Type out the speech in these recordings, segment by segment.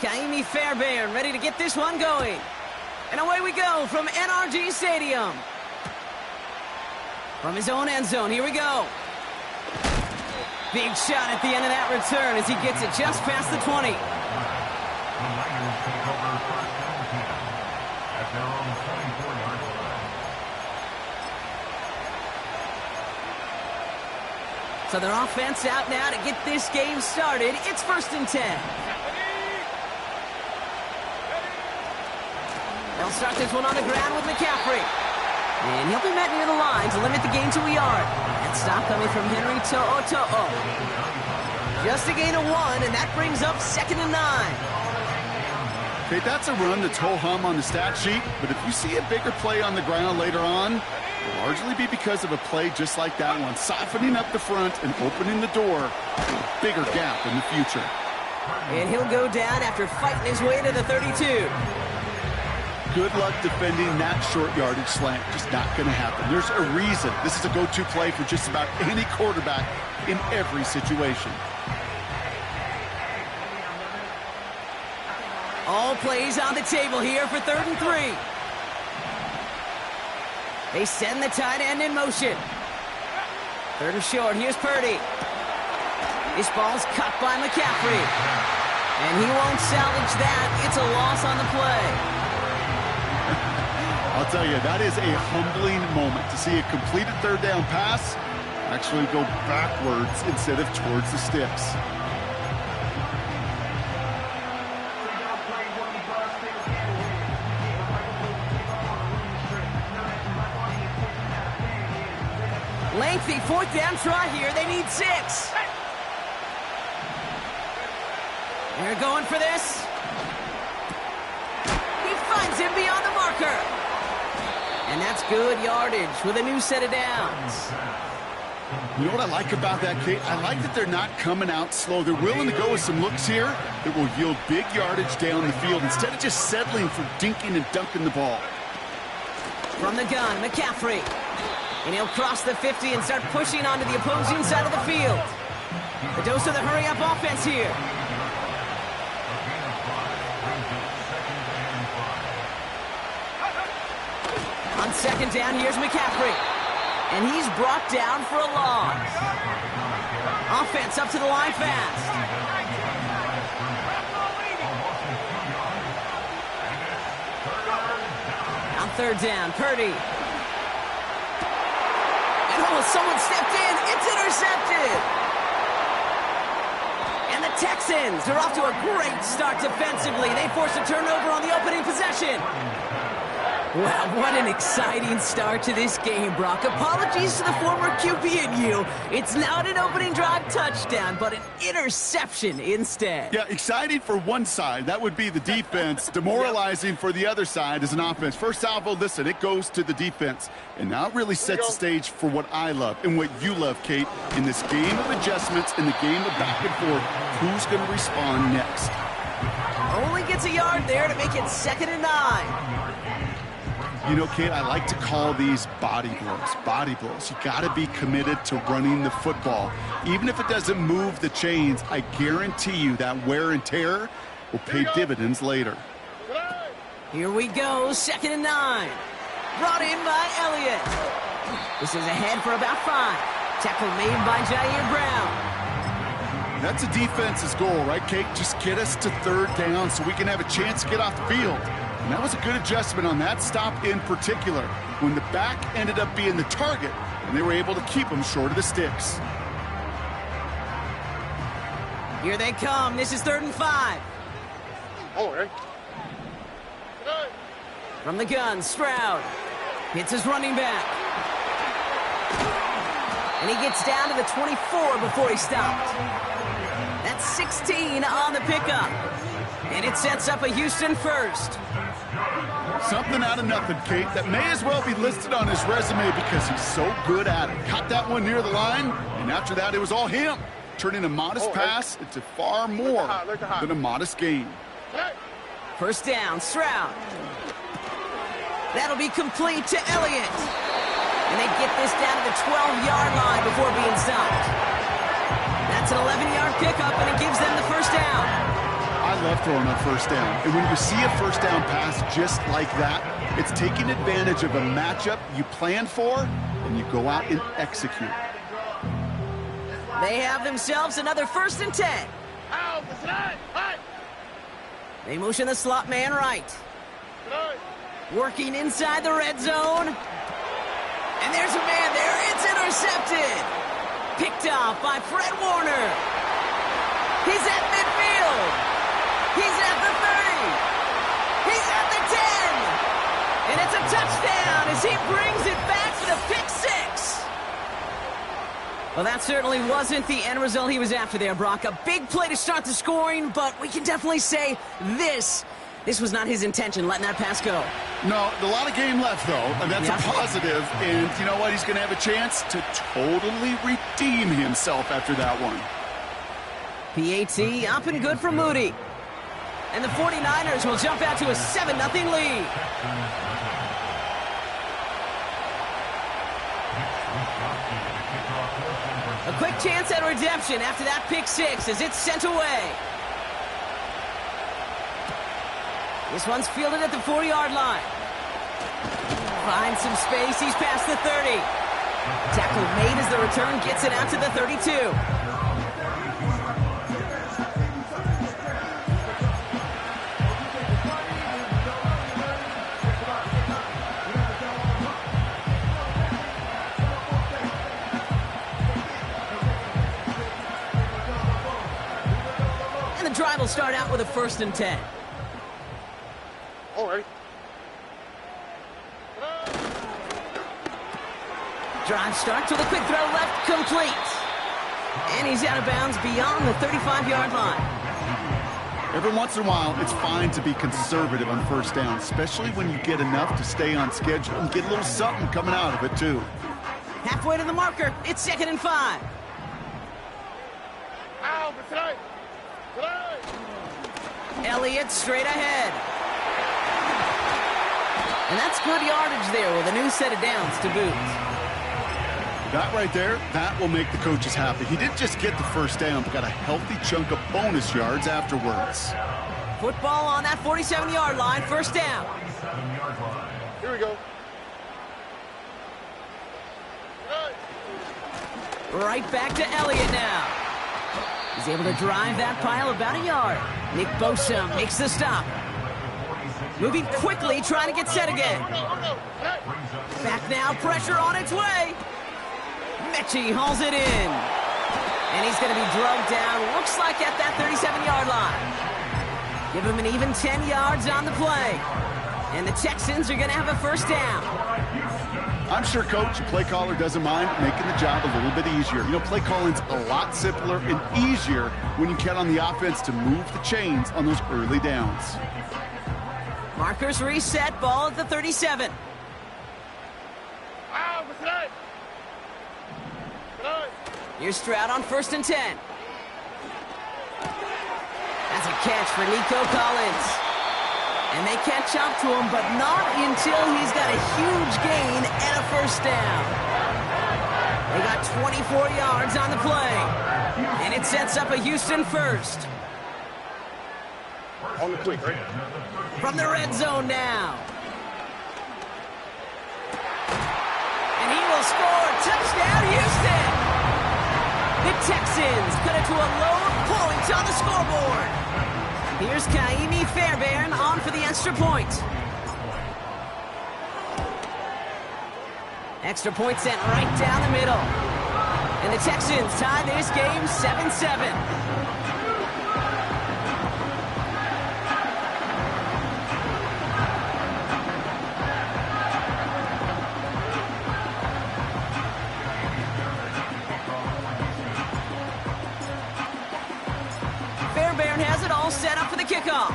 Kaimi Fairbairn ready to get this one going. And away we go from NRG Stadium. From his own end zone, here we go. Big shot at the end of that return as he gets it just past the 20. So their offense out now to get this game started. It's 1st and 10. They'll start this one on the ground with McCaffrey. And he'll be met near the line to limit the gain to a yard. That stop coming from Henry To'o. Just a gain of 1, and that brings up 2nd and 9. Okay, that's a run that's ho-hum on the stat sheet, but if you see a bigger play on the ground later on, it'll largely be because of a play just like that one, softening up the front and opening the door to a bigger gap in the future. And he'll go down after fighting his way to the 32. Good luck defending that short yardage slant. Just not going to happen. There's a reason this is a go-to play for just about any quarterback in every situation. All plays on the table here for 3rd and 3. They send the tight end in motion. 3rd and short. Here's Purdy. This ball's cut by McCaffrey. And he won't salvage that. It's a loss on the play. I'll tell you, that is a humbling moment to see a completed 3rd down pass actually go backwards instead of towards the sticks. Lengthy 4th down try here. They need 6. They're going for this. He finds him beyond the marker. And that's good yardage with a new set of downs. You know what I like about that, Kate? I like that they're not coming out slow. They're willing to go with some looks here that will yield big yardage down the field instead of just settling for dinking and dunking the ball. From the gun, McCaffrey. And he'll cross the 50 and start pushing onto the opposing side of the field. The dose of the hurry-up offense here. On 2nd down, here's McCaffrey. And he's brought down for a loss. Offense up to the line fast. On 3rd down, Purdy. And someone stepped in. It's intercepted. And the Texans are off to a great start defensively. They force a turnover on the opening possession. Wow, what an exciting start to this game, Brock. Apologies to the former QB and you. It's not an opening drive touchdown, but an interception instead. Yeah, exciting for one side. That would be the defense. Demoralizing for the other side as an offense. First salvo, listen, it goes to the defense. And now it really sets the stage for what I love and what you love, Kate, in this game of adjustments, in the game of back and forth. Who's going to respond next? Only gets a yard there to make it 2nd and 9. You know, Kate, I like to call these body blows. Body blows. You got to be committed to running the football. Even if it doesn't move the chains, I guarantee you that wear and tear will pay dividends later. Here we go, 2nd and 9. Brought in by Elliott. This is ahead for about 5. Tackle made by Jair Brown. That's a defense's goal, right, Kate? Just get us to 3rd down so we can have a chance to get off the field. And that was a good adjustment on that stop in particular, when the back ended up being the target, and they were able to keep him short of the sticks. Here they come. This is 3rd and 5. From the gun, Stroud hits his running back. And he gets down to the 24 before he stopped. That's 16 on the pickup. And it sets up a Houston first. Something out of nothing, Kate. That may as well be listed on his resume because he's so good at it. Caught that one near the line, and after that, it was all him. Turning a modest pass into far more than a modest gain. 1st down, Stroud. That'll be complete to Elliott. And they get this down to the 12-yard line before being stopped. That's an 11-yard pickup, and it gives them the 1st down. I love throwing on first down. And when you see a first down pass just like that, it's taking advantage of a matchup you planned for, and you go out and execute. They have themselves another 1st and 10. They motion the slot man right. Working inside the red zone. And there's a man there. It's intercepted. Picked off by Fred Warner. He's at midfield. He's at the 30. He's at the 10. And it's a touchdown as he brings it back for the pick 6. Well, that certainly wasn't the end result he was after there, Brock. A big play to start the scoring, but we can definitely say this was not his intention, letting that pass go. No, a lot of game left, though, and that's a positive. And you know what? He's going to have a chance to totally redeem himself after that one. PAT up and good for Moody. And the 49ers will jump out to a 7-0 lead. A quick chance at redemption after that pick 6 as it's sent away. This one's fielded at the 40-yard line. Finds some space. He's past the 30. Tackle made as the return gets it out to the 32. And the drive will start out with a 1st and 10. All right. Drive starts with a quick throw left, complete. And he's out of bounds beyond the 35-yard line. Every once in a while, it's fine to be conservative on first down, especially when you get enough to stay on schedule and get a little something coming out of it, too. Halfway to the marker, it's 2nd and 5. Elliott straight ahead. And that's good yardage there with a new set of downs to boot. That right there, that will make the coaches happy. He didn't just get the first down, but got a healthy chunk of bonus yards afterwards. Football on that 47-yard line, 1st down. Here we go. Right back to Elliott now. He's able to drive that pile about a yard. Nick Bosa makes the stop. Moving quickly, trying to get set again. Back now, pressure on its way. Mechie hauls it in. And he's going to be drugged down, looks like at that 37-yard line. Give him an even 10 yards on the play. And the Texans are going to have a 1st down. I'm sure Coach, play caller, doesn't mind making the job a little bit easier. You know, play calling's a lot simpler and easier when you count on the offense to move the chains on those early downs. Markers reset, ball at the 37. Here's Stroud on 1st and 10. That's a catch for Nico Collins. And they catch up to him, but not until he's got a huge gain and a 1st down. They got 24 yards on the play. And it sets up a Houston 1st. On the quick, right? From the red zone now. And he will score. Touchdown, Houston. The Texans cut it to a lone point on the scoreboard. Here's Kaimi Fairbairn on for the extra point. Extra point sent right down the middle. And the Texans tie this game 7-7. Fairbairn has it all set up for the kickoff.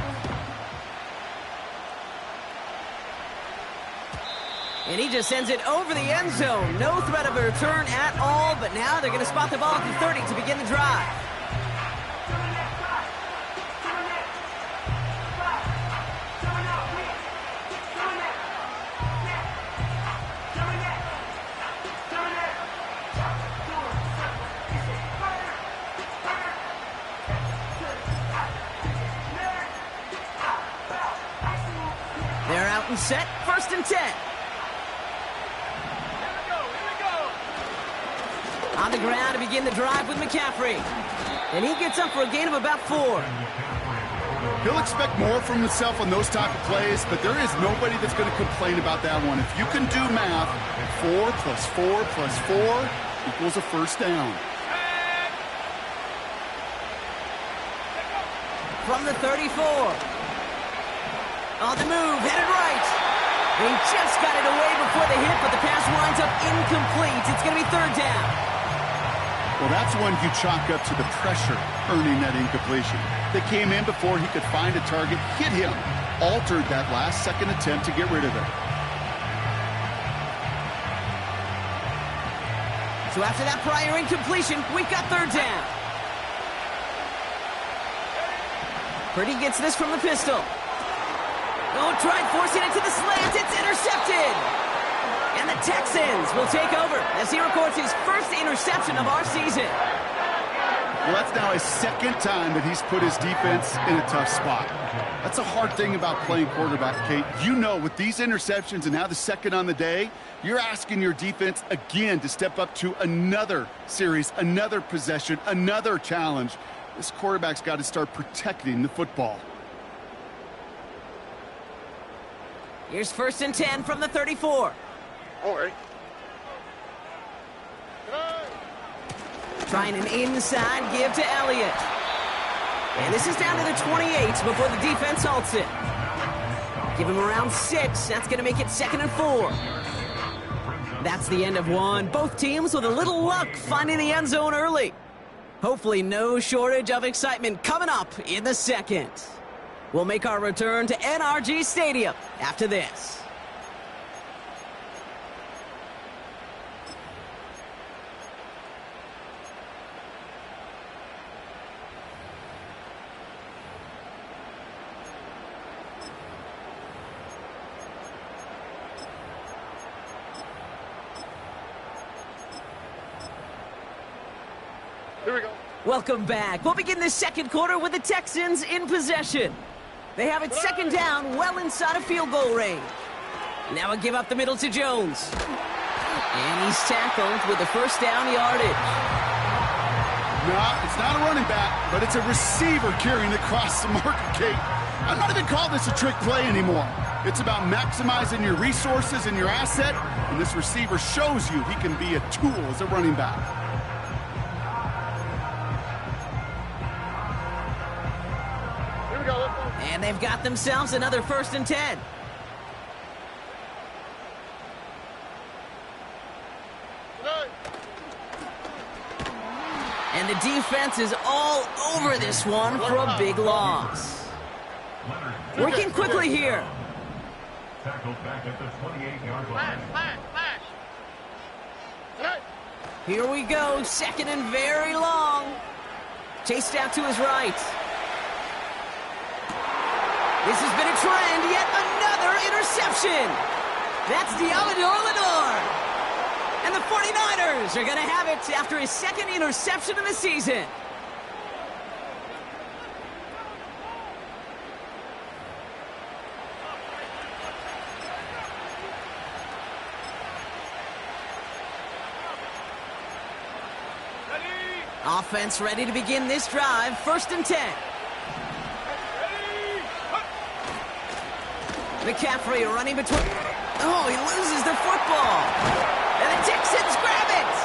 And he just sends it over the end zone. No threat of a return at all, but now they're going to spot the ball at the 30 to begin the drive. out and set. 1st and 10. On the ground to begin the drive with McCaffrey. And he gets up for a gain of about 4. He'll expect more from himself on those type of plays, but there is nobody that's going to complain about that one. If you can do math, 4 plus 4 plus 4 equals a first down. From the 34. On the move, headed right. He just got it away before the hit, but the pass winds up incomplete. It's going to be 3rd down. Well, that's one you chalk up to the pressure earning that incompletion. They came in before he could find a target, hit him, altered that last second attempt to get rid of it. So after that prior incompletion, we've got 3rd down. Purdy gets this from the pistol. Oh, tried forcing it to the slant. It's intercepted. And the Texans will take over as he records his 1st interception of our season. Well, that's now his 2nd time that he's put his defense in a tough spot. That's a hard thing about playing quarterback, Kate. You know, with these interceptions and now the 2nd on the day, you're asking your defense again to step up to another series, another possession, another challenge. This quarterback's got to start protecting the football. Here's 1st and 10 from the 34. All right. Trying an inside give to Elliott. And this is down to the 28 before the defense halts it. Give him around 6. That's going to make it 2nd and 4. That's the end of one. Both teams with a little luck finding the end zone early. Hopefully no shortage of excitement coming up in the 2nd. We'll make our return to NRG Stadium after this. Here we go. Welcome back. We'll begin the 2nd quarter with the Texans in possession. They have it 2nd down, well inside of field goal range. Now a give up the middle to Jones. And he's tackled with the 1st down yardage. No, it's not a running back, but it's a receiver carrying across the marker, Kate. I'm not even calling this a trick play anymore. It's about maximizing your resources and your asset, and this receiver shows you he can be a tool as a running back. And they've got themselves another 1st and 10. And the defense is all over this one for a big loss. Working quickly here. Tackled back at the 28-yard line. Here we go, 2nd and very long. Chased out to his right. This has been a trend, yet another interception. That's Diamador Lenore. And the 49ers are going to have it after his 2nd interception of the season. Offense ready to begin this drive. 1st and 10. McCaffrey running between. Oh, he loses the football. And the Texans grab it.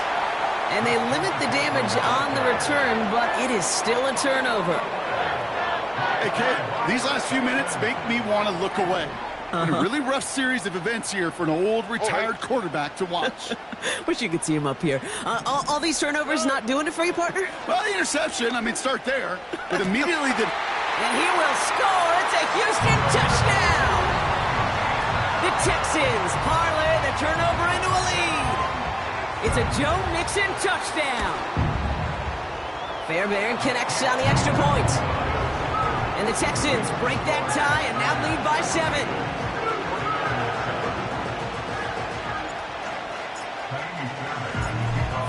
And they limit the damage on the return, but it is still a turnover. Hey, Kate, these last few minutes make me want to look away. A really rough series of events here for an old retired quarterback to watch. Wish you could see him up here. All these turnovers not doing it for you, partner? Well, the interception, I mean, start there. But immediately the... And he will score. It's a Houston touchdown. The Texans parlay the turnover into a lead. It's a Joe Mixon touchdown. Fairbairn connects on the extra point. And the Texans break that tie and now lead by 7.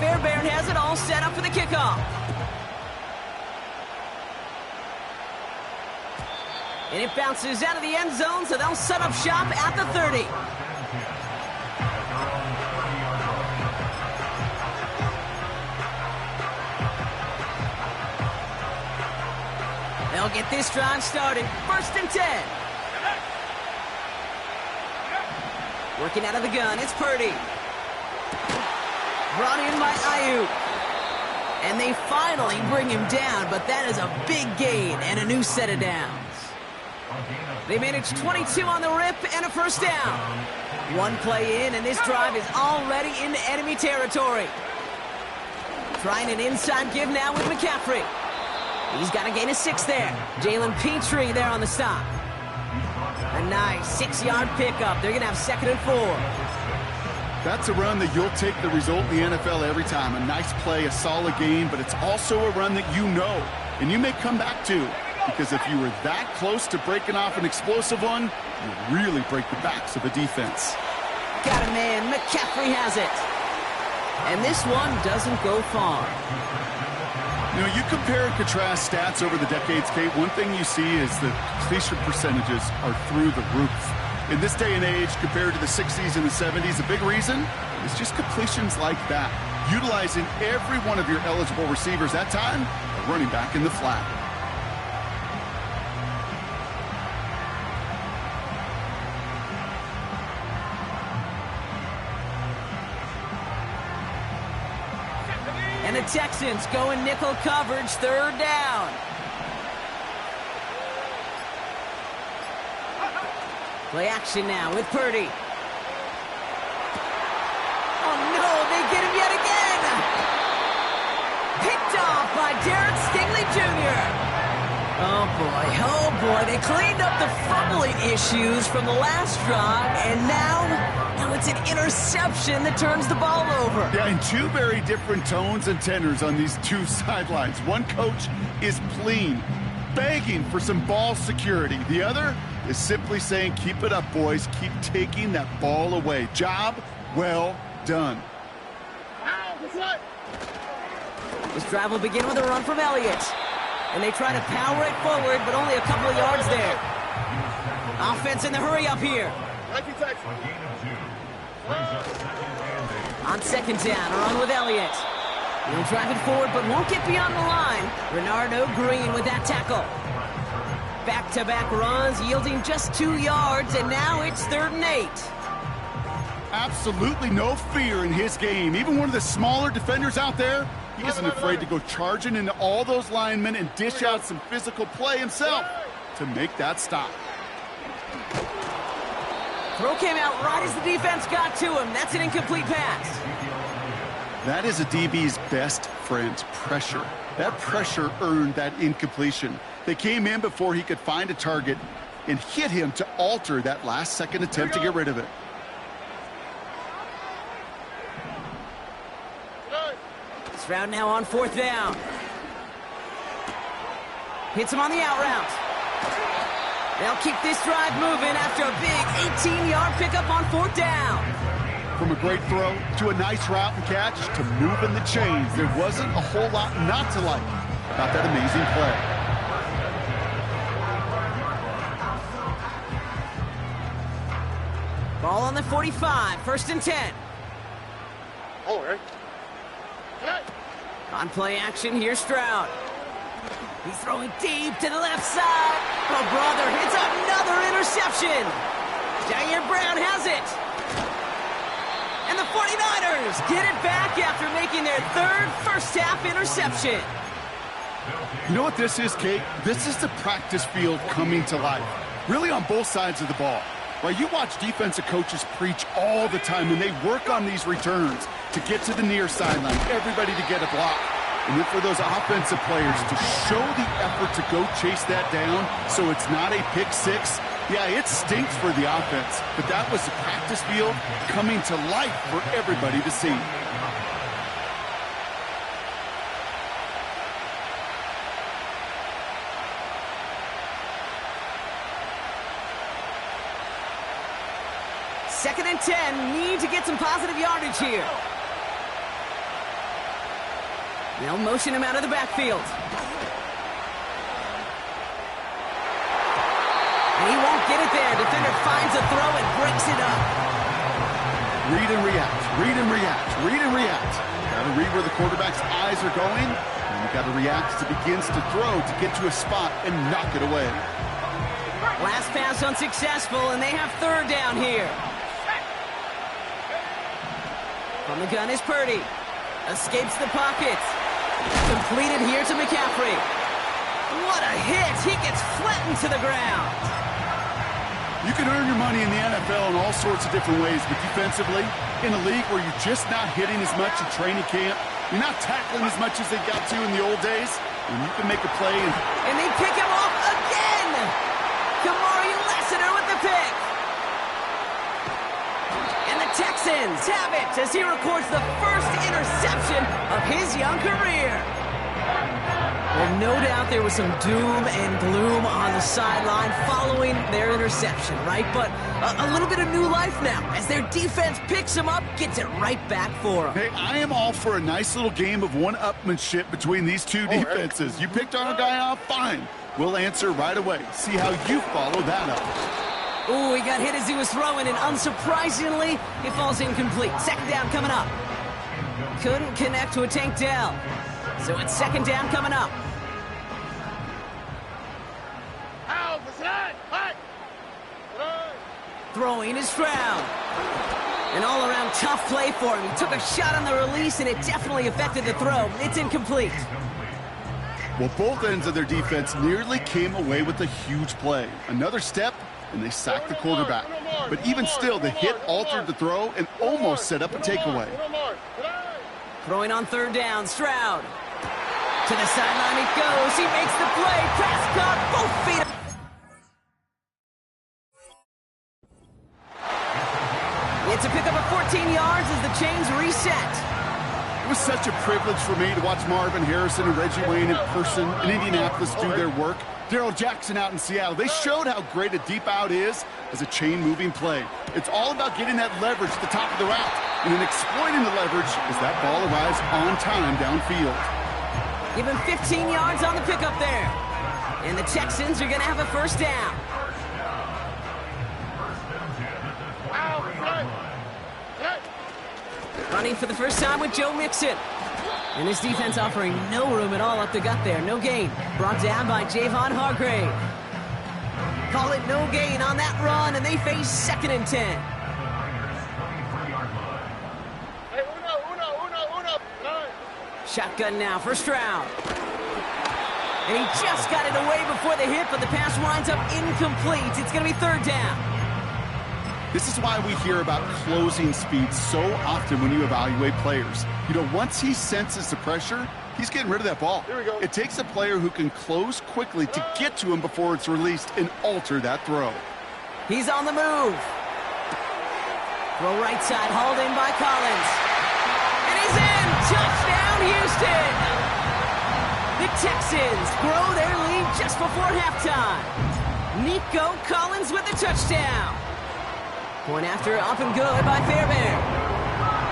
Fairbairn has it all set up for the kickoff. And it bounces out of the end zone, so they'll set up shop at the 30. They'll get this drive started. 1st and 10. Working out of the gun, it's Purdy. Brought in by Ayuk. And they finally bring him down, but that is a big gain and a new set of downs. They managed 22 on the rip and a 1st down. One play in, and this drive is already into enemy territory. Trying an inside give now with McCaffrey. He's got a gain of 6 there. Jalen Petrie there on the stop. A nice 6-yard pickup. They're going to have 2nd and 4. That's a run that you'll take the result in the NFL every time. A nice play, a solid game, but it's also a run that you know, and you may come back to. Because if you were that close to breaking off an explosive one, you really break the backs of a defense. Got a man. McCaffrey has it. And this one doesn't go far. You know, you compare and contrast stats over the decades, Kate. One thing you see is that completion percentages are through the roof. In this day and age, compared to the 60s and the 70s, a big reason is just completions like that. Utilizing every one of your eligible receivers that time, a running back in the flat. And the Texans go in nickel coverage, 3rd down. Play action now with Purdy. Oh no, they get him yet again! Picked off by Derek Stingley Jr. Oh boy, they cleaned up the fumbling issues from the last drive, and now it's an interception that turns the ball over. Yeah, and 2 very different tones and tenors on these 2 sidelines. One coach is pleading, begging for some ball security. The other is simply saying, keep it up, boys. Keep taking that ball away. Job well done. This drive will begin with a run from Elliott. And they try to power it forward, but only a couple of yards there. Offense in the hurry up here. On 2nd down, a run with Elliott. He'll drive it forward, but won't get beyond the line. Renardo Green with that tackle. Back-to-back runs, yielding just 2 yards, and now it's 3rd and 8. Absolutely no fear in his game. Even one of the smaller defenders out there, he isn't afraid to go charging into all those linemen and dish out some physical play himself to make that stop. Throw came out right as the defense got to him. That's an incomplete pass. That is a DB's best friend, pressure. That pressure earned that incompletion. They came in before he could find a target and hit him to alter that last-second attempt to get rid of it. Stroud now on 4th down. Hits him on the out route. They'll keep this drive moving after a big 18-yard pickup on 4th down. From a great throw to a nice route and catch to moving the chains, there wasn't a whole lot not to like about that amazing play. Ball on the 45, 1st and 10. All right. On play action, here's Stroud. He's throwing deep to the left side. Oh, brother, it's another interception. Jair Brown has it. And the 49ers get it back after making their 3rd first-half interception. You know what this is, Kate? This is the practice field coming to life. Really on both sides of the ball. Right, you watch defensive coaches preach all the time when they work on these returns to get to the near sideline, everybody to get a block. And then for those offensive players to show the effort to go chase that down so it's not a pick six, yeah, it stinks for the offense. But that was the practice field coming to life for everybody to see. Second and 10, need to get some positive yardage here. They'll motion him out of the backfield. get it there. Defender finds a throw and breaks it up. Read and react, read and react, read and react. Gotta read where the quarterback's eyes are going, and you gotta react as it begins to throw to get to a spot and knock it away. Last pass unsuccessful, and they have third down here. From the gun is Purdy. Escapes the pocket. Completed here to McCaffrey. What a hit! He gets flattened to the ground. You can earn your money in the NFL in all sorts of different ways, but defensively, in a league where you're just not hitting as much in training camp, you're not tackling as much as they got to in the old days, and you can make a play. And they pick him off again! Kamari Lassiter with the pick. And the Texans have it as he records the first interception of his young career. Well, no doubt there was some doom and gloom on the sideline following their interception, right? But a little bit of new life now as their defense picks him up, gets it right back for him. Hey, I am all for a nice little game of one-upmanship between these two defenses. You picked our guy off, fine. We'll answer right away. See how you follow that up. Ooh, he got hit as he was throwing, and unsurprisingly, he falls incomplete. Second down coming up. Couldn't connect to a Tank Dell. So it's second down coming up. Throwing is Stroud. An all-around tough play for him. He took a shot on the release, and it definitely affected the throw. It's incomplete. Well, both ends of their defense nearly came away with a huge play. Another step, and they sacked the quarterback. But even still, the hit altered the throw and almost set up a takeaway. Throwing on third down, Stroud. To the sideline it goes. He makes the play. Prescott, both feet. It's a pickup of 14 yards as the chains reset. It was such a privilege for me to watch Marvin Harrison and Reggie Wayne in person in Indianapolis do their work. Darrell Jackson out in Seattle. They showed how great a deep out is as a chain-moving play. It's all about getting that leverage at the top of the route and then exploiting the leverage as that ball arrives on time downfield. Give him 15 yards on the pickup there. And the Texans are going to have a first down. Running for the first time with Joe Mixon. And this defense offering no room at all up the gut there. No gain. Brought down by Javon Hargrave. Call it no gain on that run, and they face second and 10. Shotgun now for Stroud. And he just got it away before the hit, but the pass winds up incomplete. It's going to be third down. This is why we hear about closing speed so often when you evaluate players. You know, once he senses the pressure, he's getting rid of that ball. Here we go. It takes a player who can close quickly to get to him before it's released and alter that throw. He's on the move. Throw right side, hauled in by Collins. And he's in! Touchdown, Houston! The Texans grow their lead just before halftime. Nico Collins with the touchdown. Point after, up and good by Fairbairn.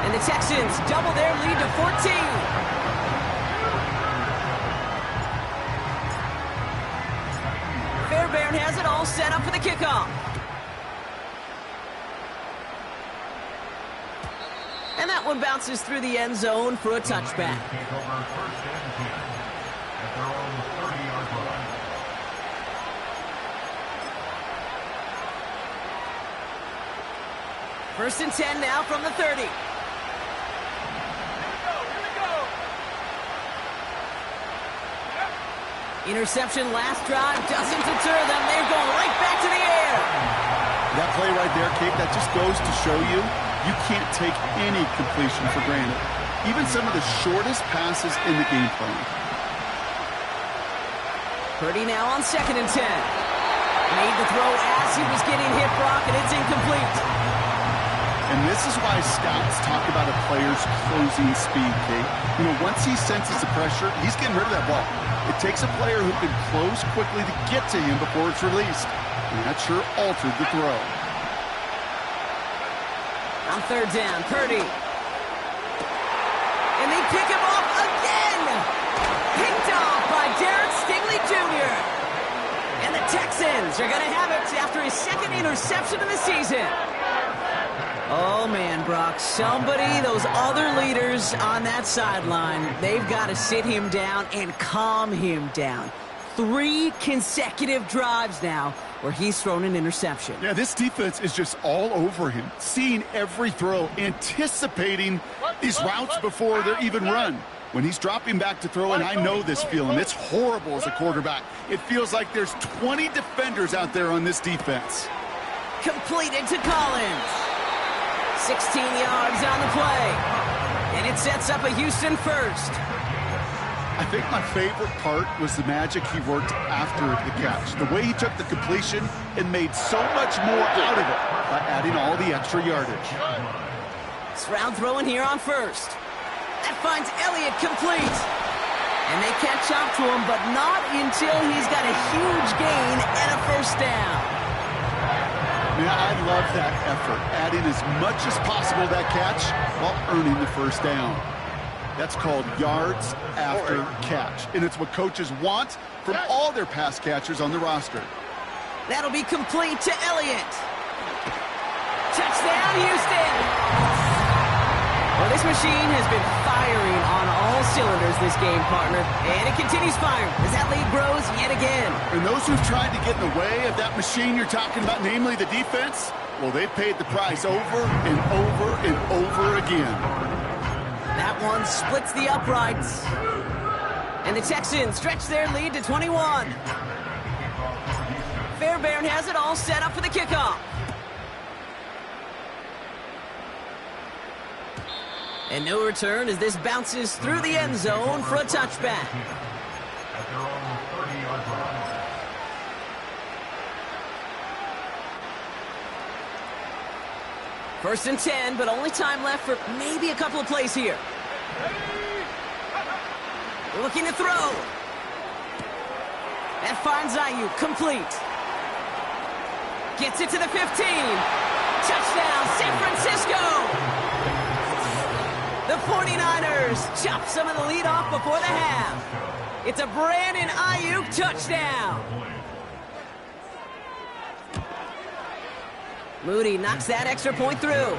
And the Texans double their lead to 14. Fairbairn has it all set up for the kickoff. And that one bounces through the end zone for a touchback. First and 10 now from the 30. Interception last drive doesn't deter them. They're going right back to the air. That play right there, Kate, that just goes to show you, you can't take any completion for granted. Even some of the shortest passes in the game plan. Purdy now on second and 10. Made the throw as he was getting hit, Brock, and it's incomplete. And this is why scouts talk about a player's closing speed, Kate. You know, once he senses the pressure, he's getting rid of that ball. It takes a player who can close quickly to get to him before it's released. And that sure altered the throw. On third down, Purdy. And they pick him off again! Picked off by Derek Stingley Jr. And the Texans are going to have it after his second interception of the season. Oh, man, Brock, somebody, those other leaders on that sideline, they've got to sit him down and calm him down. 3 consecutive drives now where he's thrown an interception. Yeah, this defense is just all over him, seeing every throw, anticipating these routes before they're even run. When he's dropping back to throw, and I know this feeling, it's horrible as a quarterback. It feels like there's 20 defenders out there on this defense. Completed to Collins. 16 yards on the play. And it sets up a Houston first. I think my favorite part was the magic he worked after the catch. The way he took the completion and made so much more out of it by adding all the extra yardage. Stroud throwing here on first. That finds Elliott complete. And they catch up to him, but not until he's got a huge gain and a first down. Man, I love that effort, adding as much as possible to that catch while earning the first down. That's called yards after catch, and it's what coaches want from all their pass catchers on the roster. That'll be complete to Elliott. Touchdown, Houston! Well, this machine has been firing on all cylinders this game, partner, and it continues firing as that lead grows yet again. And those who've tried to get in the way of that machine you're talking about, namely the defense, well, they've paid the price over and over and over again. That one splits the uprights. And the Texans stretch their lead to 21. Fairbairn has it all set up for the kickoff. And no return as this bounces through the end zone for a touchback. At their own 30-yard line. First and 10, but only time left for maybe a couple of plays here. Looking to throw. That finds Ayuk complete. Gets it to the 15. Touchdown, San Francisco! The 49ers chop some of the lead off before the half. It's a Brandon Ayuk touchdown. Moody knocks that extra point through.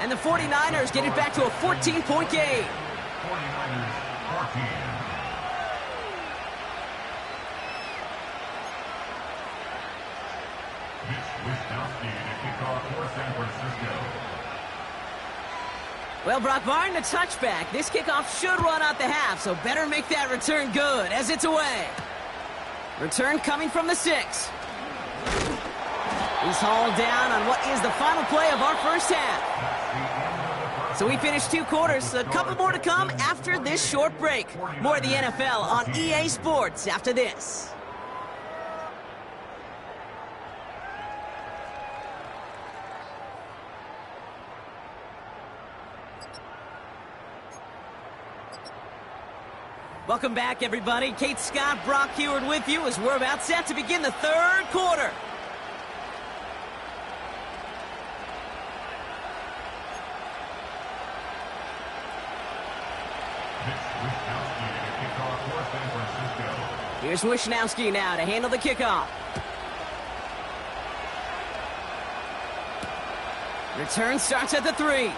And the 49ers get it back to a 14-point game. 49ers 14. Well, Brock, barring the touchback, this kickoff should run out the half, so better make that return good as it's away. Return coming from the 6. He's hauled down on what is the final play of our first half. So we finished 2 quarters, a couple more to come after this short break. More of the NFL on EA Sports after this. Welcome back, everybody. Kate Scott, Brock Heward with you as we're about set to begin the 3rd quarter. Here's Wishnowski now to handle the kickoff. Return starts at the 3.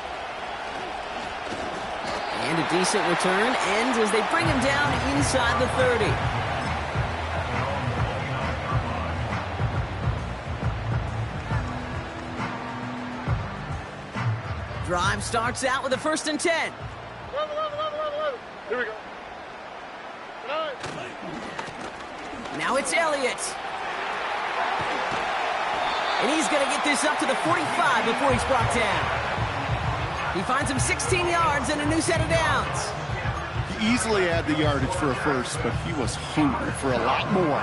And a decent return ends as they bring him down inside the 30. Drive starts out with a 1st and 10. 11. Here we go. 9. Now it's Elliott. And he's going to get this up to the 45 before he's brought down. He finds him 16 yards and a new set of downs. He easily had the yardage for a first, but he was hungry for a lot more.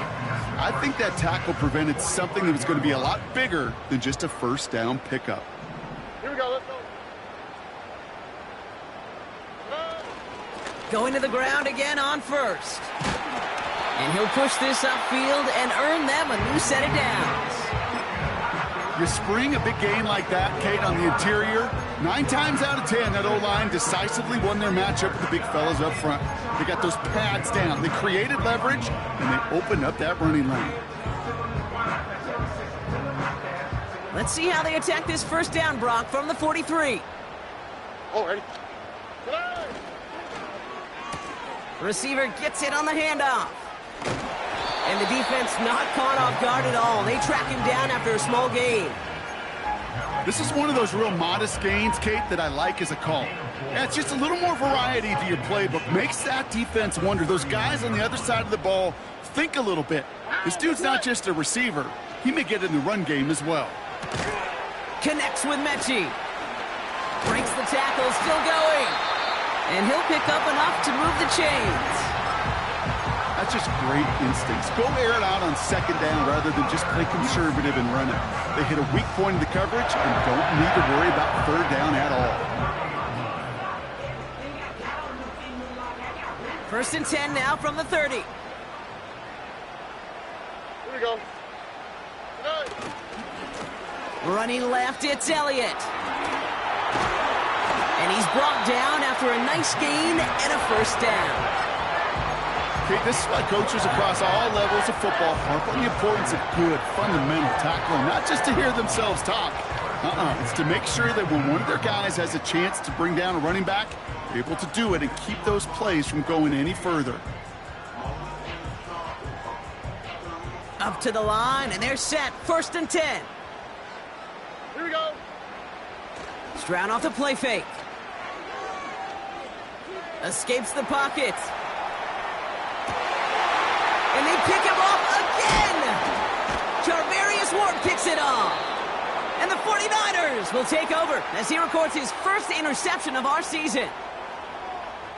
I think that tackle prevented something that was going to be a lot bigger than just a first down pickup. Here we go. Let's go. Going to the ground again on first. And he'll push this upfield and earn them a new set of downs. You spring a big game like that, Kate, on the interior, 9 times out of 10, that O-line decisively won their matchup with the big fellas up front. They got those pads down. They created leverage, and they opened up that running lane. Let's see how they attack this first down, Brock, from the 43. Oh, ready. Tonight. Receiver gets it on the handoff. And the defense not caught off guard at all. They track him down after a small gain. This is one of those real modest gains, Kate, that I like as a call. Yeah, it's just a little more variety to your playbook. Makes that defense wonder. Those guys on the other side of the ball think a little bit. This dude's not just a receiver. He may get in the run game as well. Connects with Mechie. Breaks the tackle, still going. And he'll pick up enough to move the chains. That's just great instincts. Go air it out on second down rather than just play conservative and run it. They hit a weak point in the coverage and don't need to worry about third down at all. 1st and 10 now from the 30. Here we go. Tonight. Running left, it's Elliott. And he's brought down after a nice gain and a first down. Okay, this is why coaches across all levels of football harp on the importance of good, fundamental tackling, not just to hear themselves talk. It's to make sure that when one of their guys has a chance to bring down a running back, they're able to do it and keep those plays from going any further. Up to the line, and they're set. 1st and 10. Here we go. Stroud off the play fake. Escapes the pocket. And they pick him off again! Charvarius Ward picks it off. And the 49ers will take over as he records his first interception of our season.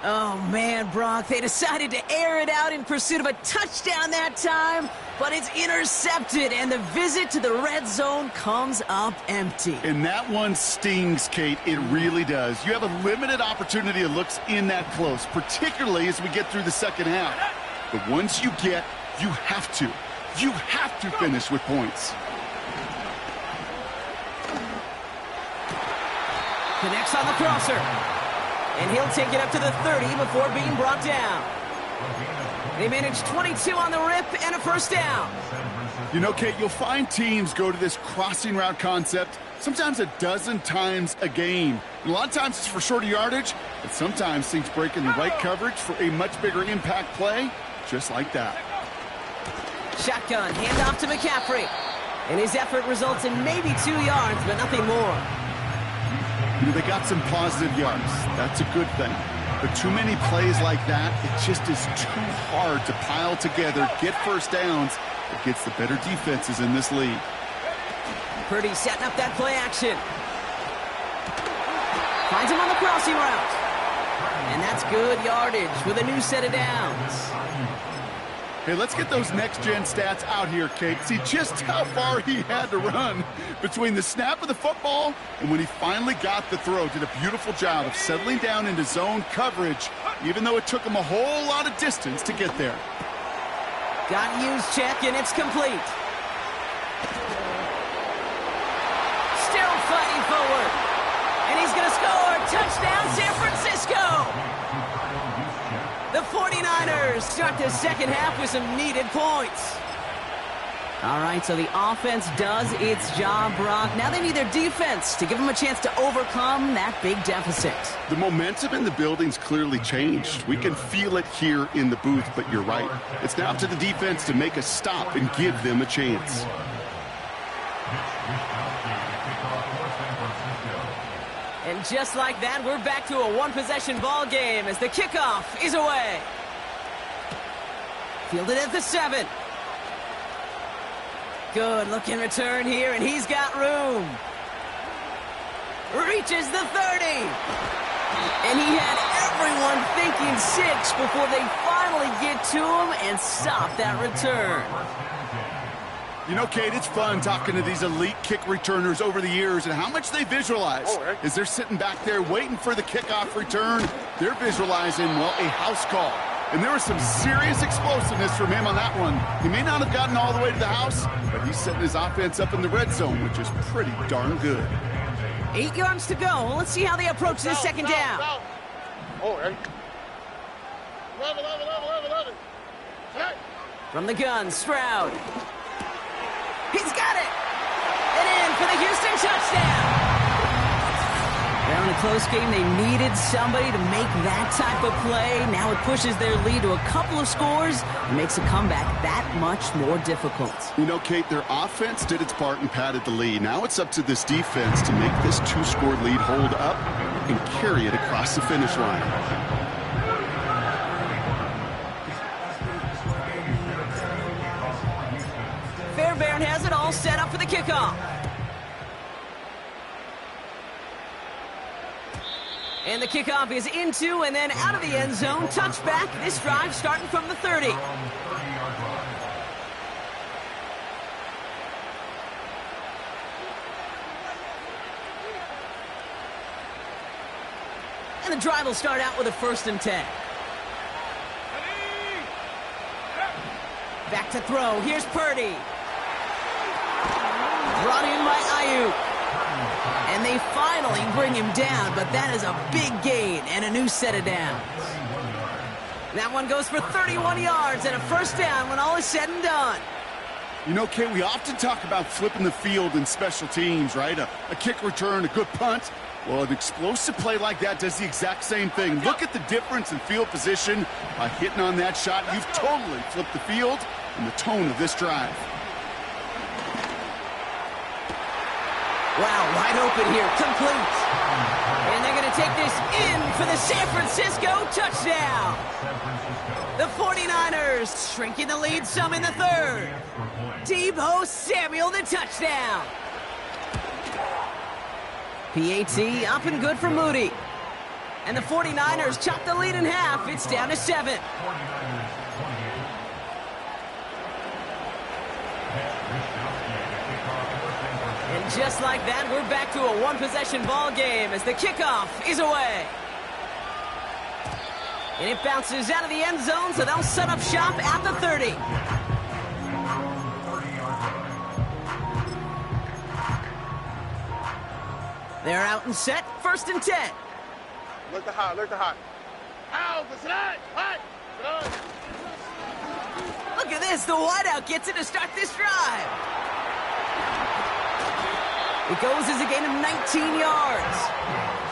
Oh, man, Brock, they decided to air it out in pursuit of a touchdown that time, but it's intercepted, and the visit to the red zone comes up empty. And that one stings, Kate. It really does. You have a limited opportunity that looks in that close, particularly as we get through the second half. But once you get, you have to finish with points. Connects on the crosser. And he'll take it up to the 30 before being brought down. They managed 22 on the rip and a first down. You know, Kate, you'll find teams go to this crossing route concept sometimes a dozen times a game. And a lot of times it's for shorter yardage, but sometimes things break in the right coverage for a much bigger impact play, just like that. Shotgun, handoff to McCaffrey. And his effort results in maybe 2 yards, but nothing more. You know, they got some positive yards. That's a good thing. But too many plays like that, it just is too hard to pile together, get first downs against the better defenses in this league. Purdy setting up that play action. Finds him on the crossing route. And that's good yardage with a new set of downs. Hey, let's get those next-gen stats out here, Kate. See just how far he had to run between the snap of the football and when he finally got the throw. Did a beautiful job of settling down into zone coverage, even though it took him a whole lot of distance to get there. Got used check, and it's complete. Still fighting forward. And he's going to score. Touchdown, San Francisco. The 49ers start the second half with some needed points. All right, so the offense does its job, Brock. Now they need their defense to give them a chance to overcome that big deficit. The momentum in the building's clearly changed. We can feel it here in the booth, but you're right. It's now up to the defense to make a stop and give them a chance. And just like that, we're back to a one-possession ball game as the kickoff is away. Fielded at the 7. Good looking return here, and he's got room. Reaches the 30. And he had everyone thinking 6 before they finally get to him and stop that return. You know, Kate, it's fun talking to these elite kick returners over the years and how much they visualize. As they're sitting back there waiting for the kickoff return, they're visualizing, well, a house call. And there was some serious explosiveness from him on that one. He may not have gotten all the way to the house, but he's setting his offense up in the red zone, which is pretty darn good. 8 yards to go. Let's see how they approach this second down. Oh, ready? 11. From the gun, Stroud. He's got it! And in for the Houston in a close game. They needed somebody to make that type of play. Now it pushes their lead to a couple of scores and makes a comeback that much more difficult. You know, Kate, their offense did its part and padded the lead. Now it's up to this defense to make this 2-score lead hold up and carry it across the finish line. Fairbairn has it all set up for the kickoff. And the kickoff is into and then out of the end zone. Touchback. This drive starting from the 30. And the drive will start out with a 1st and 10. Back to throw. Here's Purdy. Brought in by Ayuk. And they finally bring him down, but that is a big gain and a new set of downs. That one goes for 31 yards and a 1st down when all is said and done. You know, Kate, we often talk about flipping the field in special teams, right? A kick return, a good punt. Well, an explosive play like that does the exact same thing. Look at the difference in field position. By hitting on that shot, you've totally flipped the field and the tone of this drive. Wow, wide open here, complete. And they're going to take this in for the San Francisco touchdown. The 49ers shrinking the lead some in the 3rd. Deebo Samuel, the touchdown. PAT up and good for Moody. And the 49ers chop the lead in half. It's down to 7. And just like that, we're back to a one-possession ball game as the kickoff is away. And it bounces out of the end zone, so they'll set up shop at the 30. They're out and set, 1st and 10. Look the hot, look the hot. Ow, listen up, hot. Look at this, the wideout gets it to start this drive. It goes as a gain of 19 yards.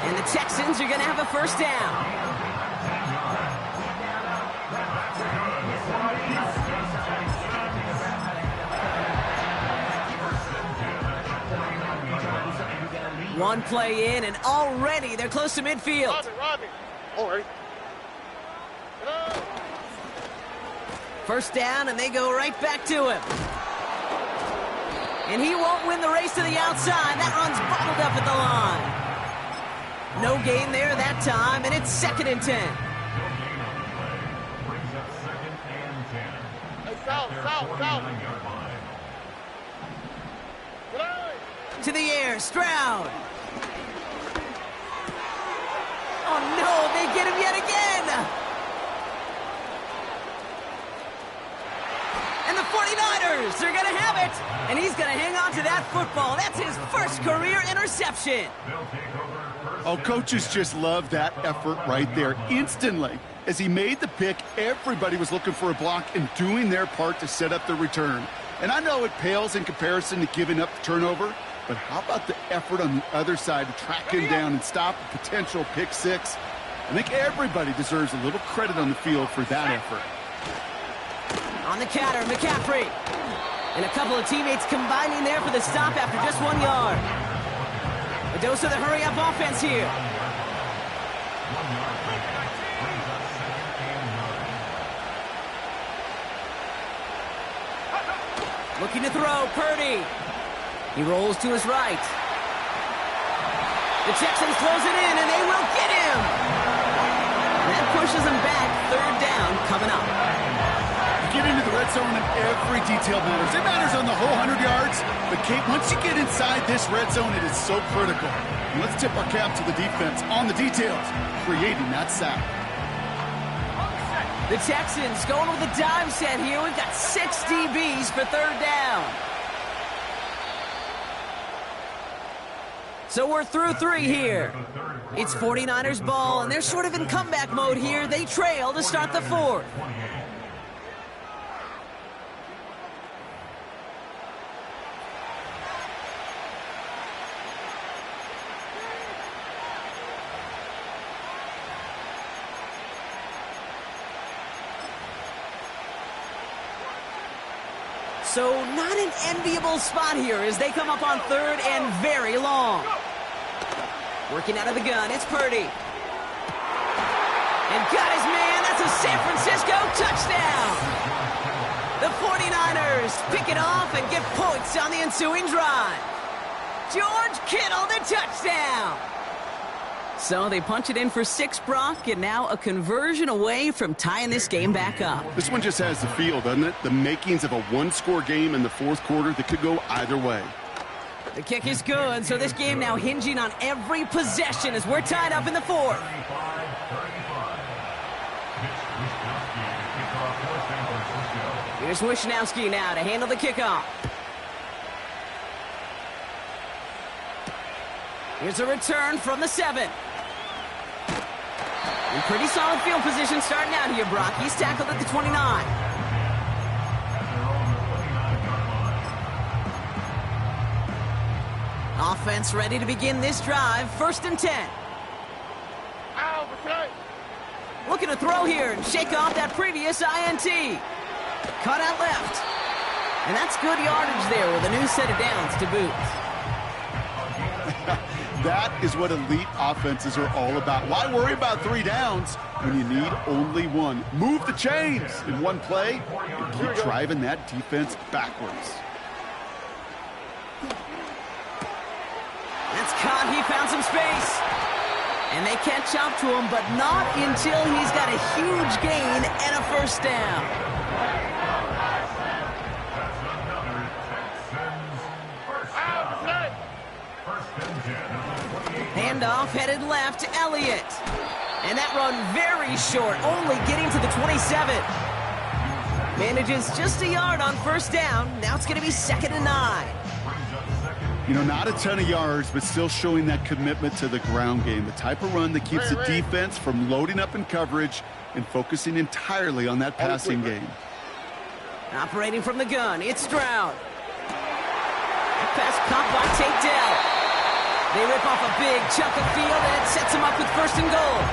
And the Texans are going to have a 1st down. One play in, and already they're close to midfield. Robbie. Oh, ready. 1st down, and they go right back to him. And he won't win the race to the outside. That run's bottled up at the line. No gain there that time, and it's 2nd and 10. Hey, south. To the air, Stroud. Oh no, they get him yet again. And the 49ers are going to have it. And he's going to hang on to that football. That's his 1st career interception. Oh, coaches just love that effort right there. Instantly, as he made the pick, everybody was looking for a block and doing their part to set up the return. And I know it pales in comparison to giving up the turnover, but how about the effort on the other side to track him down and stop a potential pick 6? I think everybody deserves a little credit on the field for that effort. On the counter, McCaffrey. And a couple of teammates combining there for the stop after just 1 yard. A dose of the hurry-up offense here. Looking to throw, Purdy. He rolls to his right. The Texans close it in, and they will get him. And that pushes them back. 3rd down coming up. You get into the red zone, and every detail matters. It matters on the whole 100 yards. But, Kate, once you get inside this red zone, it is so critical. And let's tip our cap to the defense on the details, creating that sack. The Texans going with a dime set here. We've got 6 DBs for 3rd down. So we're through 3 here. It's 49ers ball, and they're sort of in comeback mode here. They trail to start the 4th. So not an enviable spot here as they come up on third and very long. Working out of the gun, it's Purdy. And got his man, that's a San Francisco touchdown. The 49ers pick it off and get points on the ensuing drive. George Kittle, the touchdown. So they punch it in for 6, Brock, and now a conversion away from tying this game back up. This one just has the feel, doesn't it? The makings of a one-score game in the fourth quarter that could go either way. The kick is good, so this game now hinging on every possession as we're tied up in the fourth. Here's Wishnowski now to handle the kickoff. Here's a return from the 7. In pretty solid field position starting out here, Brock. He's tackled at the 29. Offense ready to begin this drive. 1st and 10. Looking to throw here and shake off that previous INT. Cut out left. And that's good yardage there with a new set of downs to boot. That is what elite offenses are all about. Why worry about 3 downs when you need only 1? Move the chains in one play and keep driving that defense backwards. That's caught. He found some space. And they catch up to him, but not until he's got a huge gain and a 1st down. Handoff headed left to Elliott. And that run very short, only getting to the 27. Manages just a yard on 1st down. Now it's going to be 2nd and 9. You know, not a ton of yards, but still showing that commitment to the ground game. The type of run that keeps the defense from loading up in coverage and focusing entirely on that passing game. Operating from the gun, it's Stroud. Pass caught by Tate Dell. They rip off a big chunk of field, and it sets them up with 1st and goal.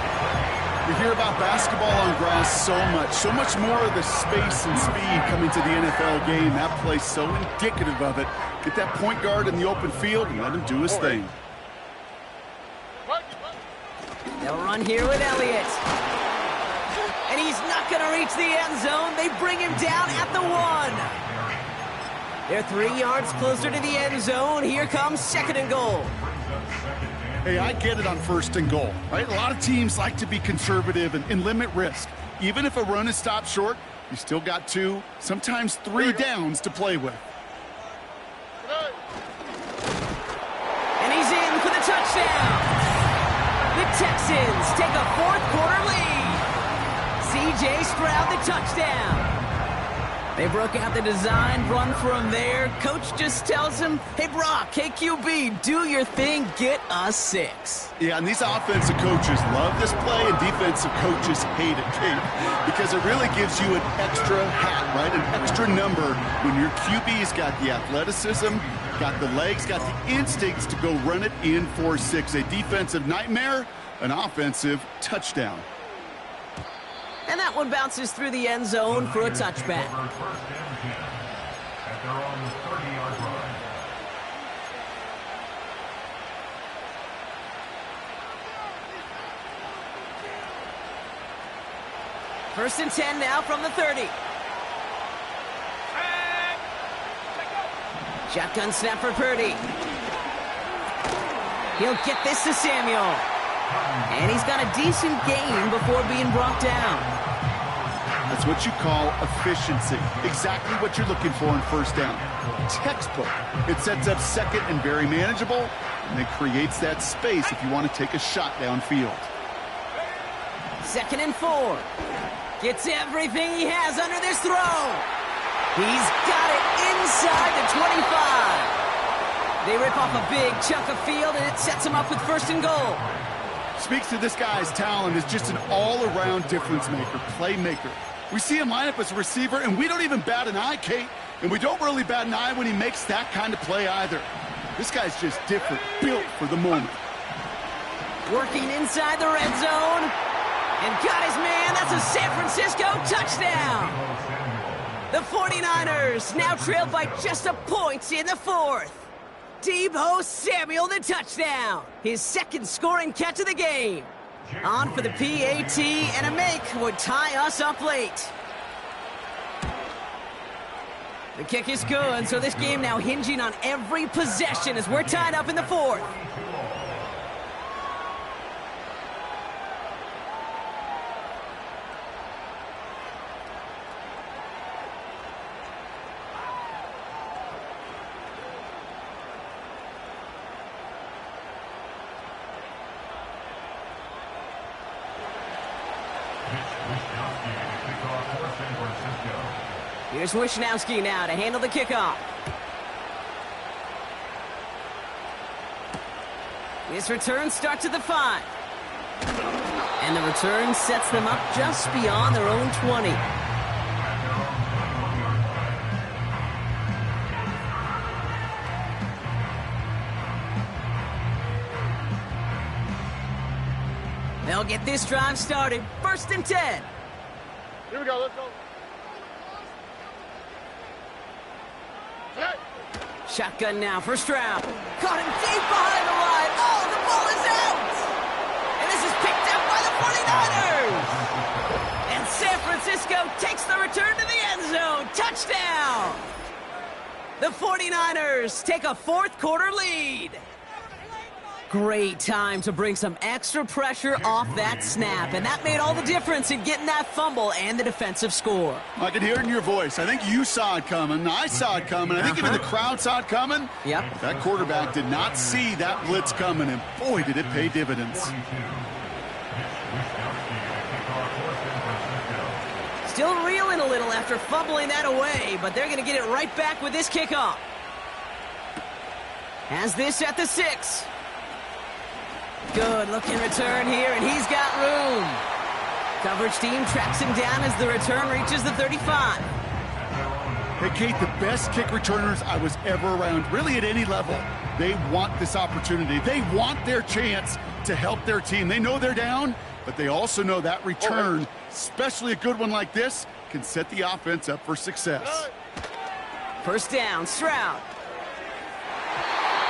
We hear about basketball on grass so much more of the space and speed coming to the NFL game. That play's so indicative of it. Get that point guard in the open field and let him do his thing. They'll run here with Elliott. And he's not going to reach the end zone. They bring him down at the 1. They're 3 yards closer to the end zone. Here comes 2nd and goal. Hey, I get it on 1st and goal, right? A lot of teams like to be conservative and limit risk. Even if a run is stopped short, you still got 2, sometimes 3 downs to play with. And he's in for the touchdown. The Texans take a 4th quarter lead. C.J. Stroud the touchdown. They broke out the design run from there. Coach just tells him, hey, Brock, hey, QB, do your thing, get us 6. Yeah, and these offensive coaches love this play, and defensive coaches hate it, Kate, because it really gives you an extra hat, right? An extra number when your QB's got the athleticism, got the legs, got the instincts to go run it in for 6. A defensive nightmare, an offensive touchdown. And that one bounces through the end zone for a touchback. First and 10 now from the 30. Shotgun snap for Purdy. He'll get this to Samuel. And he's got a decent gain before being brought down. That's what you call efficiency. Exactly what you're looking for in 1st down. Textbook. It sets up 2nd and very manageable, and it creates that space if you want to take a shot downfield. 2nd and 4. Gets everything he has under this throw. He's got it inside the 25. They rip off a big chunk of field, and it sets him up with 1st and goal. Speaks to this guy's talent as just an all-around difference maker, playmaker. We see him line up as a receiver, and we don't even bat an eye, Kate. And we don't really bat an eye when he makes that kind of play either. This guy's just different, built for the moment. Working inside the red zone. And got his man. That's a San Francisco touchdown. The 49ers now trailed by just a point in the fourth. Deebo Samuel, the touchdown. His second scoring catch of the game. On for the PAT, and a make would tie us up late. The kick is good, so this game now hinging on every possession as we're tied up in the fourth. Here's Wisnowski now to handle the kickoff. This return starts at the 5. And the return sets them up just beyond their own 20. They'll get this drive started. 1st and 10. Here we go, let's go. Shotgun now for Stroud. Caught him deep behind the line. Oh, the ball is out! And this is picked up by the 49ers! And San Francisco takes the return to the end zone. Touchdown! The 49ers take a fourth quarter lead. Great time to bring some extra pressure off that snap, and that made all the difference in getting that fumble and the defensive score. I can hear it in your voice. I think you saw it coming. I saw it coming. I think even the crowd saw it coming. Yep. That quarterback did not see that blitz coming, and boy, did it pay dividends. Still reeling a little after fumbling that away, but they're going to get it right back with this kickoff. Has this at the 6. Good looking return here, and he's got room. Coverage team tracks him down as the return reaches the 35. Hey, Kate, the best kick returners I was ever around, really at any level, they want this opportunity. They want their chance to help their team. They know they're down, but they also know that return, especially a good one like this, can set the offense up for success. 1st down, Stroud.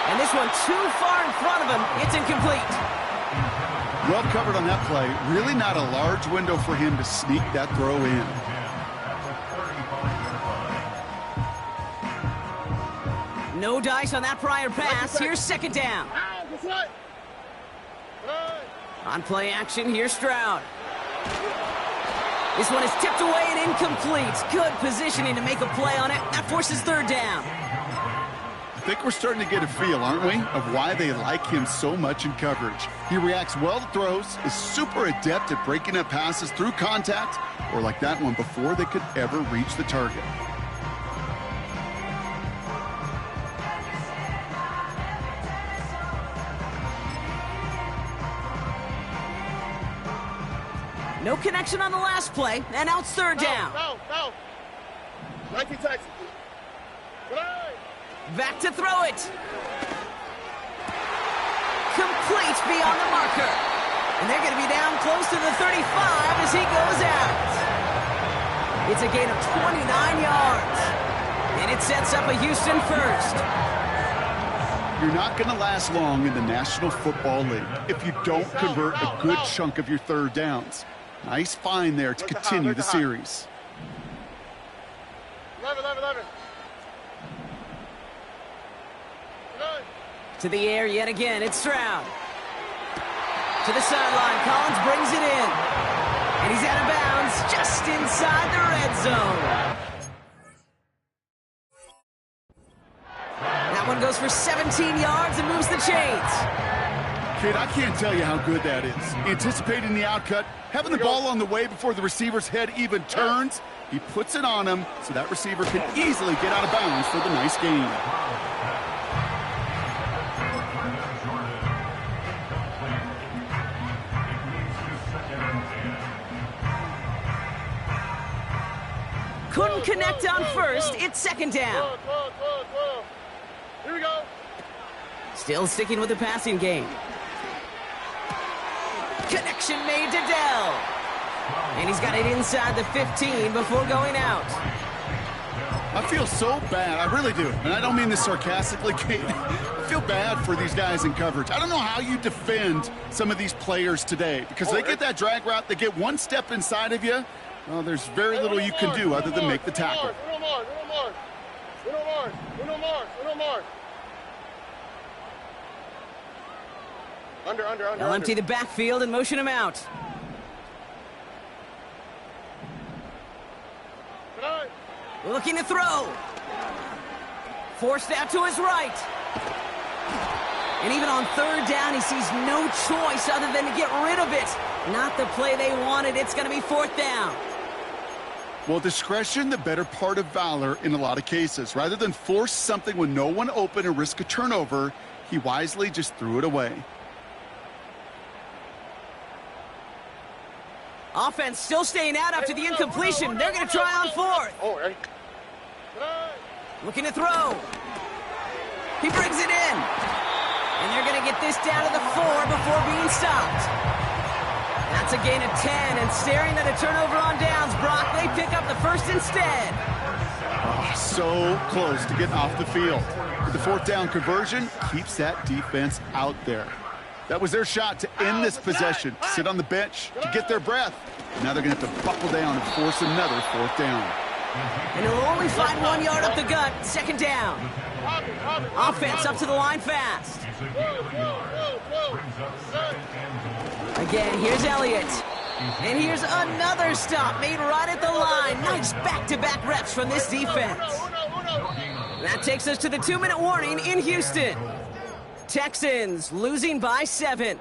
And this one too far in front of him. It's incomplete. Well covered on that play. Really not a large window for him to sneak that throw in. No dice on that prior pass. Here's 2nd down. On play action, here's Stroud. This one is tipped away and incomplete. Good positioning to make a play on it. That forces 3rd down. I think we're starting to get a feel, aren't we, of why they like him so much in coverage. He reacts well to throws, is super adept at breaking up passes through contact, or like that one before they could ever reach the target. No connection on the last play, and now it's 3rd down. No. 19 Texas. Back to throw it. Complete beyond the marker. And they're going to be down close to the 35 as he goes out. It's a gain of 29 yards. And it sets up a Houston 1st. You're not going to last long in the National Football League if you don't convert a good chunk of your 3rd downs. Nice find there to continue the series. 11. To the air yet again, it's Stroud. To the sideline, Collins brings it in. And he's out of bounds just inside the red zone. That one goes for 17 yards and moves the chains. Kid, I can't tell you how good that is. Anticipating the outcut, having the ball on the way before the receiver's head even turns, he puts it on him so that receiver can easily get out of bounds for the nice gain. Couldn't connect on 1st. It's 2nd down. 12. Here we go. Still sticking with the passing game. Connection made to Dell. And he's got it inside the 15 before going out. I feel so bad. I really do. And I don't mean this sarcastically, Kate. I feel bad for these guys in coverage. I don't know how you defend some of these players today because they get that drag route, they get one step inside of you. Well, there's very little you can do other than make the tackle. They'll empty the backfield and motion him out. Looking to throw. Forced out to his right. And even on third down, he sees no choice other than to get rid of it. Not the play they wanted. It's going to be fourth down. Well, discretion, the better part of valor in a lot of cases. Rather than force something with no one open and risk a turnover, he wisely just threw it away. Offense still staying out after the incompletion. They're going to try on fourth. Looking to throw. He brings it in. And they're going to get this down to the 4 before being stopped. That's a gain of 10, and staring at a turnover on downs, Brock, they pick up the first instead. Oh, so close to getting off the field. But the fourth down conversion keeps that defense out there. That was their shot to end this possession, sit on the bench, to get their breath. Now they're going to have to buckle down and force another fourth down. And he'll only find 1 yard up the gut, second down. Offense up to the line fast. Again, here's Elliott. And here's another stop made right at the line. Nice back-to-back reps from this defense. That takes us to the 2-minute warning in Houston. Texans losing by 7.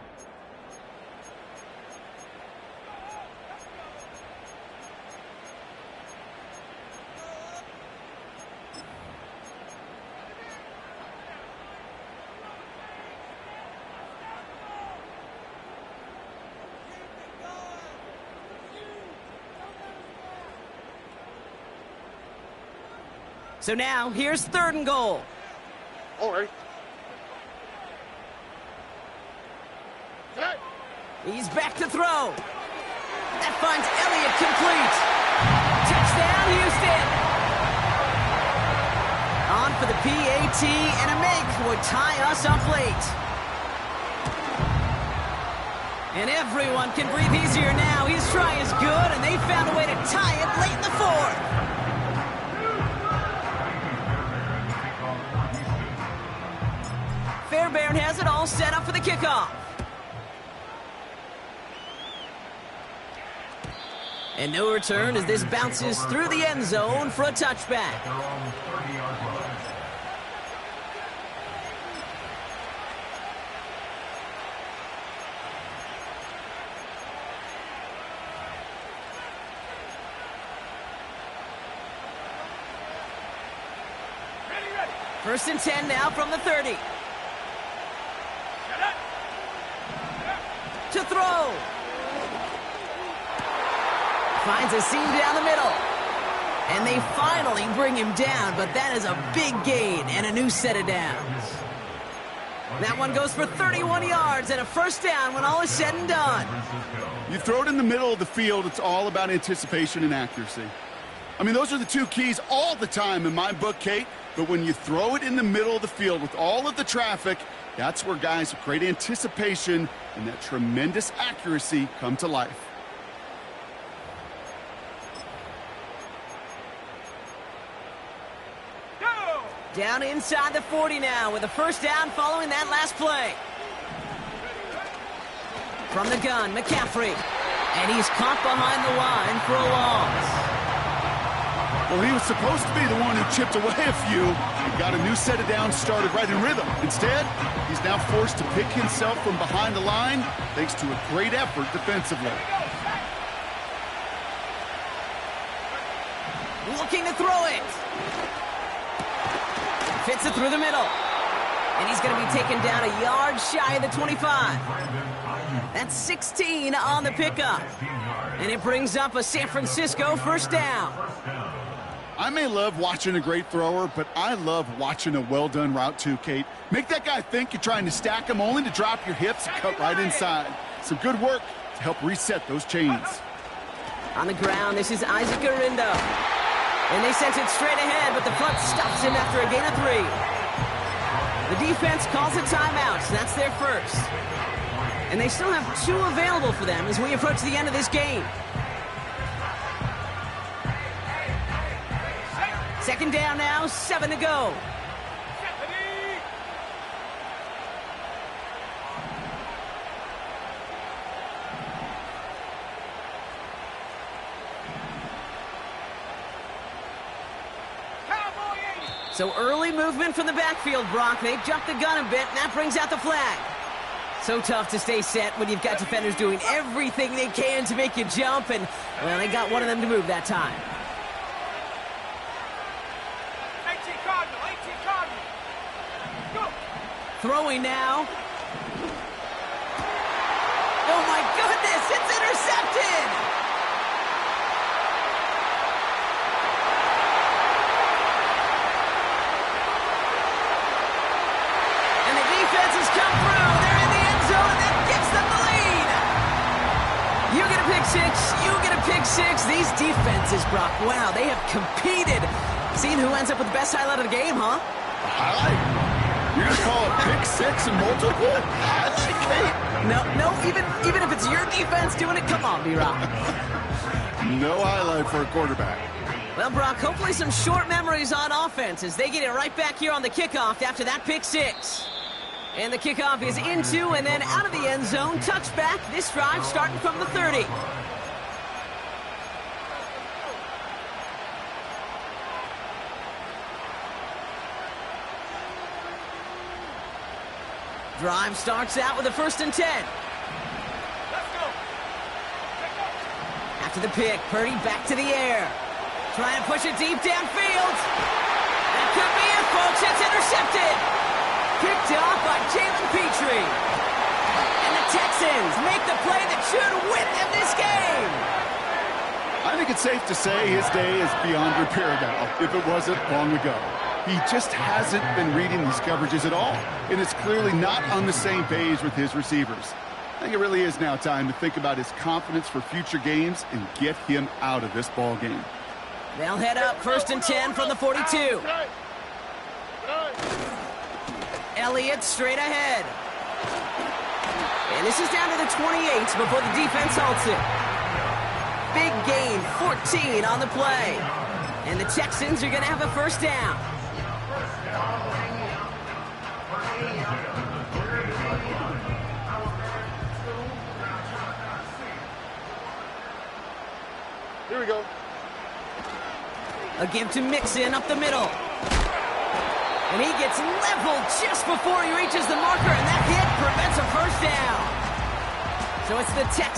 So now, here's 3rd and goal. All right. He's back to throw. That finds Elliott complete. Touchdown, Houston. On for the PAT, and a make would tie us up late. And everyone can breathe easier now. His try is good, and they found a way to tie it late in the 4th. Fairbairn has it all set up for the kickoff. And no return as this bounces through the end zone for a touchback. First and 10 now from the 30. To throw. Finds a seam down the middle. And they finally bring him down, but that is a big gain and a new set of downs. That one goes for 31 yards and a first down when all is said and done. You throw it in the middle of the field, it's all about anticipation and accuracy. I mean, those are the two keys all the time in my book, Kate. But when you throw it in the middle of the field with all of the traffic, that's where guys with great anticipation and that tremendous accuracy come to life. Down inside the 40 now with a first down following that last play. From the gun, McCaffrey. And he's caught behind the line for a loss. Well, he was supposed to be the one who chipped away a few and got a new set of downs started right in rhythm. Instead, he's now forced to pick himself from behind the line thanks to a great effort defensively. Looking to throw it. Fits it through the middle. And he's going to be taken down a yard shy of the 25. That's 16 on the pickup. And it brings up a San Francisco first down. I may love watching a great thrower, but I love watching a well-done route too, Kate. Make that guy think you're trying to stack him only to drop your hips and cut right inside. Some good work to help reset those chains. On the ground, this is Isaac Arindo. And they sent it straight ahead, but the front stops him after a gain of 3. The defense calls a timeout, so that's their first. And they still have 2 available for them as we approach the end of this game. Second down now, 7 to go. So early movement from the backfield, Brock. They've jumped the gun a bit, and that brings out the flag. So tough to stay set when you've got defenders doing everything they can to make you jump, and, well, they got one of them to move that time. 18 Cardinal, 18 Cardinal. Go. Throwing now. Oh, my goodness, it's intercepted! And the defense has come through. They're in the end zone, and that gives them the lead. You get a pick six, you get a pick six. These defenses, Brock, wow, they have competed. Seeing who ends up with the best highlight of the game, huh? A highlight? You're going to call it pick six and multiple? Highlight, Kate? No, even if it's your defense doing it, come on, B-Rock. No highlight for a quarterback. Well, Brock, hopefully some short memories on offense as they get it right back here on the kickoff after that pick six. And the kickoff is into and then out of the end zone. Touchback, this drive starting from the 30. Drive starts out with a 1st and 10. Let's go. After the pick, Purdy back to the air. Trying to push it deep downfield. That could be it, folks. It's intercepted. Picked off by Jalen Petrie. And the Texans make the play that should win them this game. I think it's safe to say his day is beyond repair now, if it wasn't long ago. He just hasn't been reading these coverages at all, and it's clearly not on the same page with his receivers. I think it really is now time to think about his confidence for future games and get him out of this ball game. They'll head up 1st and 10 from the 42. Elliott straight ahead. And this is down to the 28 before the defense halts it. Big gain, 14 on the play. And the Texans are going to have a 1st down. Here we go. A give to Mixon up the middle. And he gets leveled just before he reaches the marker, and that hit prevents a 1st down. So it's the Texans.